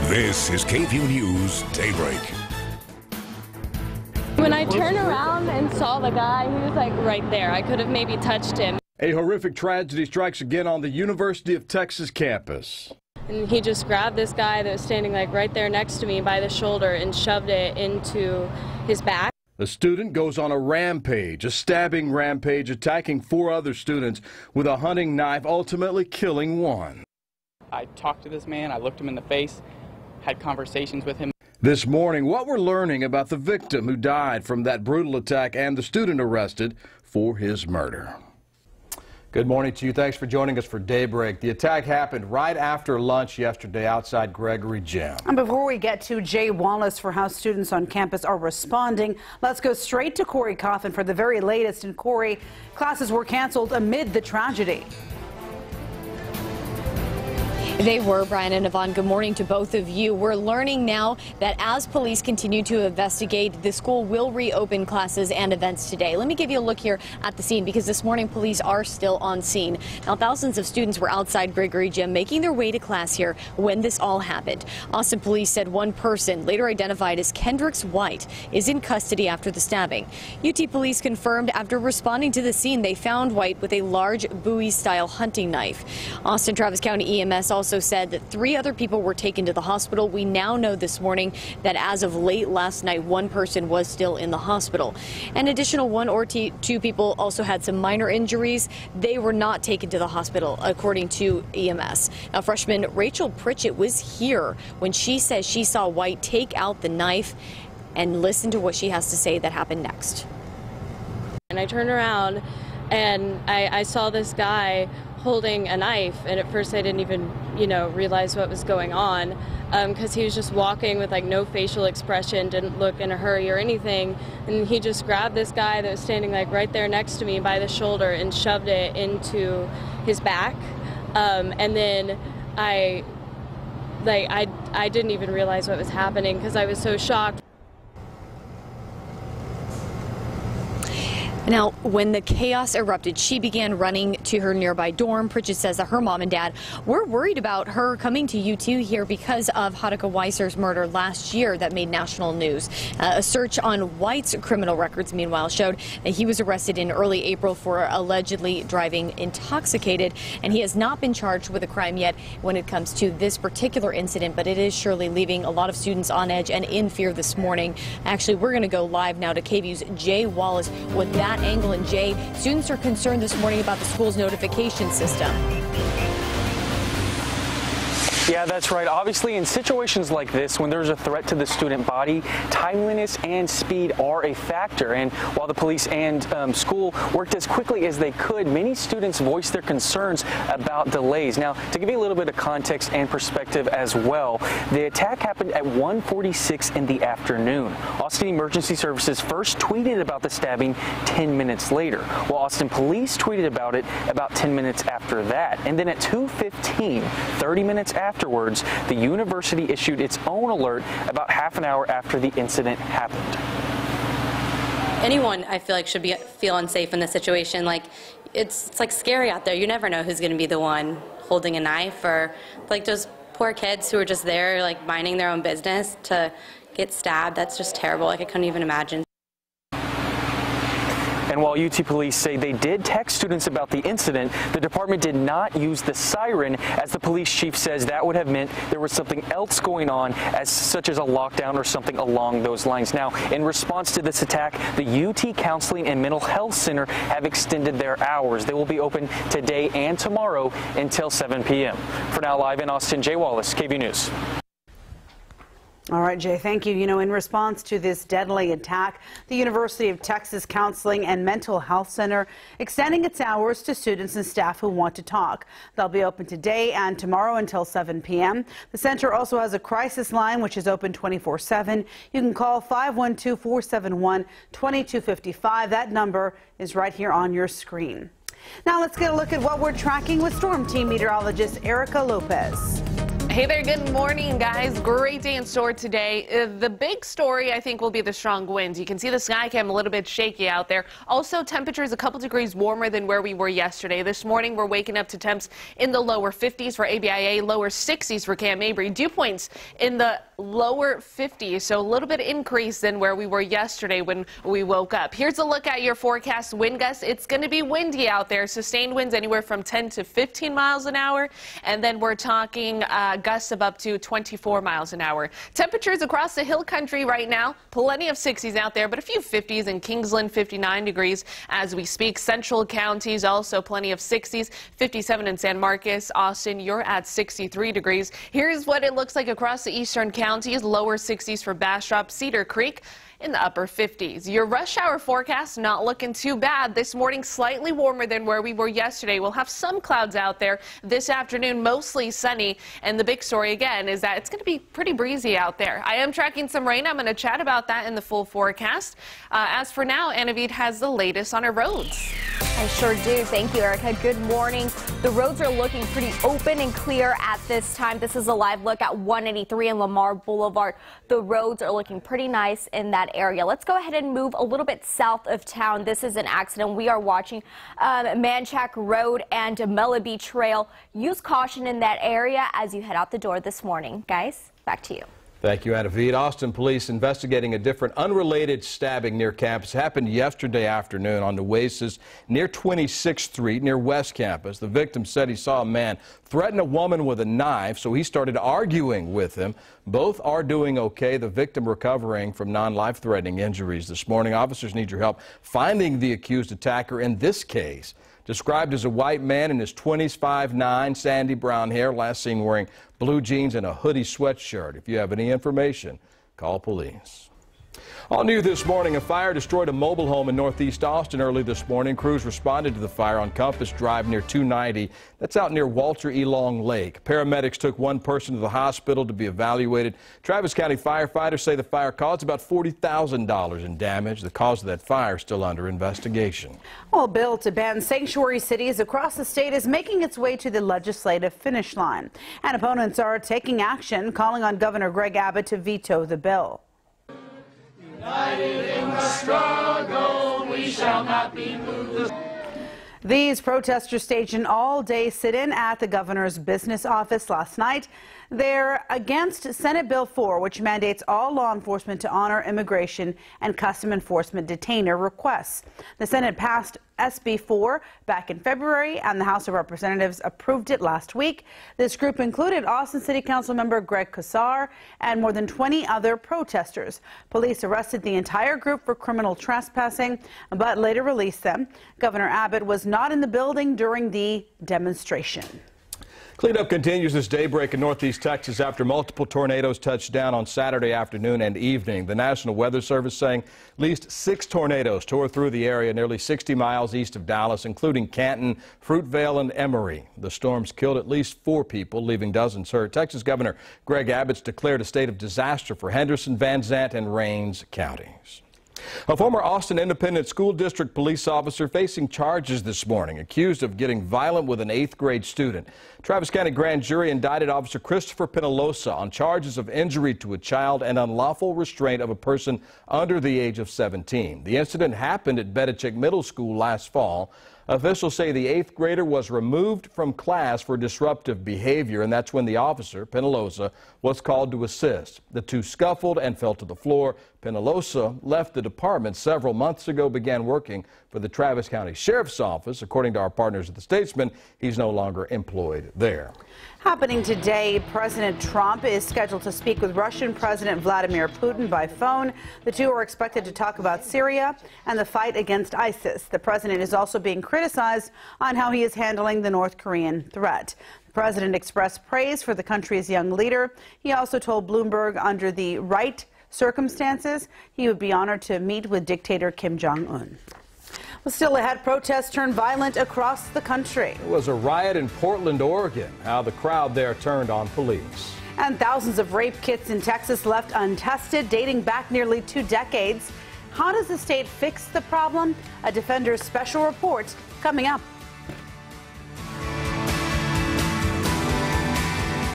This is KVUE News Daybreak. When I turned around and saw the guy, he was like right there. I could have maybe touched him. A horrific tragedy strikes again on the University of Texas campus. And he just grabbed this guy that was standing like right there next to me by the shoulder and shoved it into his back. The student goes on a rampage, a stabbing rampage, attacking 4 other students with a hunting knife, ultimately killing one. I talked to this man, I looked him in the face, had conversations with him. This morning, what we're learning about the victim who died from that brutal attack and the student arrested for his murder. Good morning to you. Thanks for joining us for Daybreak. The attack happened right after lunch yesterday outside Gregory Gym. And before we get to Jay Wallace for how students on campus are responding, let's go straight to Corey Coffin for the very latest. And Corey, classes were canceled amid the tragedy. They were, Brian and Yvonne. Good morning to both of you. We're learning now that as police continue to investigate, the school will reopen classes and events today. Let me give you a look here at the scene because this morning police are still on scene. Now, thousands of students were outside Gregory Gym making their way to class here when this all happened. Austin police said one person, later identified as Kendricks White, is in custody after the stabbing. UT police confirmed after responding to the scene they found White with a large Bowie-style hunting knife. Austin Travis County EMS also said that 3 other people were taken to the hospital. We now know this morning that as of late last night, 1 person was still in the hospital. An additional 1 or 2 people also had some minor injuries. They were not taken to the hospital, according to EMS. Now, freshman Rachel Pritchett was here when she says she saw White take out the knife, and listen to what she has to say that happened next. And I turned around and I saw this guy holding a knife, and at first I didn't even, realize what was going on because he was just walking with like no facial expression, didn't look in a hurry or anything, and he just grabbed this guy that was standing like right there next to me by the shoulder and shoved it into his back, and then I didn't even realize what was happening because I was so shocked. Now, when the chaos erupted, she began running to her nearby dorm. Pritchett says that her mom and dad were worried about her coming to UT here because of Hadaka Weiser's murder last year that made national news. A search on White's criminal records, meanwhile, showed that he was arrested in early April for allegedly driving intoxicated, and he has not been charged with a crime yet when it comes to this particular incident, but it is surely leaving a lot of students on edge and in fear this morning. Actually, we're going to go live now to KVUE's Jay Wallace with that angle. And Jay, students are concerned this morning about the school's notification system. Yeah, that's right. Obviously, in situations like this, when there's a threat to the student body, timeliness and speed are a factor. And while the police and school worked as quickly as they could, many students voiced their concerns about delays. Now, to give you a little bit of context and perspective as well, the attack happened at 1:46 in the afternoon. Austin Emergency Services first tweeted about the stabbing 10 minutes later, while Austin Police tweeted about it about 10 minutes after that. And then at 2:15, 30 minutes afterwards, the university issued its own alert about half an hour after the incident happened. Anyone, I feel like, should feel unsafe in this situation. Like, it's like scary out there. You never know who's going to be the one holding a knife, or like those poor kids who are just there, like minding their own business, to get stabbed. That's just terrible. Like, I couldn't even imagine. And while UT police say they did text students about the incident, the department did not use the siren, as the police chief says that would have meant there was something else going on, such as a lockdown or something along those lines. Now, in response to this attack, the UT Counseling and Mental Health Center have extended their hours. They will be open today and tomorrow until 7 p.m. For now, live in Austin, Jay Wallace, KVUE News. All right, Jay, thank you. In response to this deadly attack, the University of Texas Counseling and Mental Health Center extending its hours to students and staff who want to talk. They'll be open today and tomorrow until 7 p.m. The center also has a crisis line, which is open 24/7. You can call 512-471-2255. That number is right here on your screen. Now let's get a look at what we're tracking with Storm Team meteorologist Erica Lopez. Hey there, good morning, guys. Great day in store today. The big story, I think, will be the strong winds. You can see the sky cam a little bit shaky out there. Also, temperatures a couple degrees warmer than where we were yesterday. This morning, we're waking up to temps in the lower 50s for ABIA, lower 60s for Cam Mabry. Dew points in the lower 50s, so a little bit increase than where we were yesterday when we woke up. Here's a look at your forecast wind gusts. It's going to be windy out there. Sustained winds anywhere from 10 to 15 miles an hour, and then we're talking gusts of up to 24 miles an hour. Temperatures across the hill country right now, plenty of 60s out there, but a few 50s in Kingsland, 59 degrees as we speak. Central counties also plenty of 60s, 57 in San Marcos. Austin, you're at 63 degrees. Here's what it looks like across the eastern counties. Lower 60s for Bastrop, Cedar Creek in the upper 50s. Your rush hour forecast not looking too bad. This morning slightly warmer than where we were yesterday. We'll have some clouds out there this afternoon, mostly sunny. And the big story again is that it's going to be pretty breezy out there. I am tracking some rain. I'm going to chat about that in the full forecast. As for now, Anavid has the latest on our roads. I sure do. Thank you, Erica. Good morning. The roads are looking pretty open and clear at this time. This is a live look at 183 and Lamar Boulevard. The roads are looking pretty nice in that area. Let's go ahead and move a little bit south of town. This is an accident. We are watching Manchac Road and Mellabee Trail. Use caution in that area as you head out the door this morning. Guys, back to you. Thank you, Anavid. Austin police investigating a different unrelated stabbing near campus. Happened yesterday afternoon on Nueces near 26th Street near West Campus. The victim said he saw a man threaten a woman with a knife, so he started arguing with him. Both are doing okay. The victim recovering from non-life-threatening injuries this morning. Officers need your help finding the accused attacker in this case. Described as a white man in his 20s, 5'9", sandy brown hair, last seen wearing blue jeans and a hoodie sweatshirt. If you have any information, call police. All new this morning, a fire destroyed a mobile home in northeast Austin early this morning. Crews responded to the fire on Compass Drive near 290. That's out near Walter E. Long Lake. Paramedics took one person to the hospital to be evaluated. Travis County firefighters say the fire caused about $40,000 in damage. The cause of that fire is still under investigation. Well, a bill to ban sanctuary cities across the state is making its way to the legislative finish line. And opponents are taking action, calling on Governor Greg Abbott to veto the bill. United in the struggle, we shall not be moved. These protesters staged an all-day sit-in at the governor's business office last night. They're against Senate Bill 4, which mandates all law enforcement to honor immigration and custom enforcement detainer requests. The Senate passed SB 4 back in February, and the House of Representatives approved it last week. This group included Austin City Council member Greg Kassar and more than 20 other protesters. Police arrested the entire group for criminal trespassing, but later released them. Governor Abbott was not in the building during the demonstration. Cleanup continues this daybreak in northeast Texas after multiple tornadoes touched down on Saturday afternoon and evening. The National Weather Service saying at least 6 tornadoes tore through the area nearly 60 miles east of Dallas, including Canton, Fruitvale, and Emory. The storms killed at least 4 people, leaving dozens hurt. Texas Governor Greg Abbott's declared a state of disaster for Henderson, Van Zant, and Rains counties. A former Austin Independent School District police officer facing charges this morning, accused of getting violent with an 8th grade student. Travis County grand jury indicted Officer Christopher Penalosa on charges of injury to a child and unlawful restraint of a person under the age of 17. The incident happened at Bedichik Middle School last fall. Officials say the 8th grader was removed from class for disruptive behavior, and that's when the officer, Penalosa, was called to assist. The two scuffled and fell to the floor. Penalosa left the department several months ago, began working for the Travis County Sheriff's Office. According to our partners at the Statesman, he's no longer employed there. Happening today, President Trump is scheduled to speak with Russian President Vladimir Putin by phone. The two are expected to talk about Syria and the fight against ISIS. The president is also being criticized on how he is handling the North Korean threat. The president expressed praise for the country's young leader. He also told Bloomberg under the right circumstances, he would be honored to meet with dictator Kim Jong-un. Well, still ahead, protests turned violent across the country. It was a riot in Portland, Oregon. How the crowd there turned on police. And thousands of rape kits in Texas left untested, dating back nearly 2 decades. How does the state fix the problem? A Defender's special report coming up.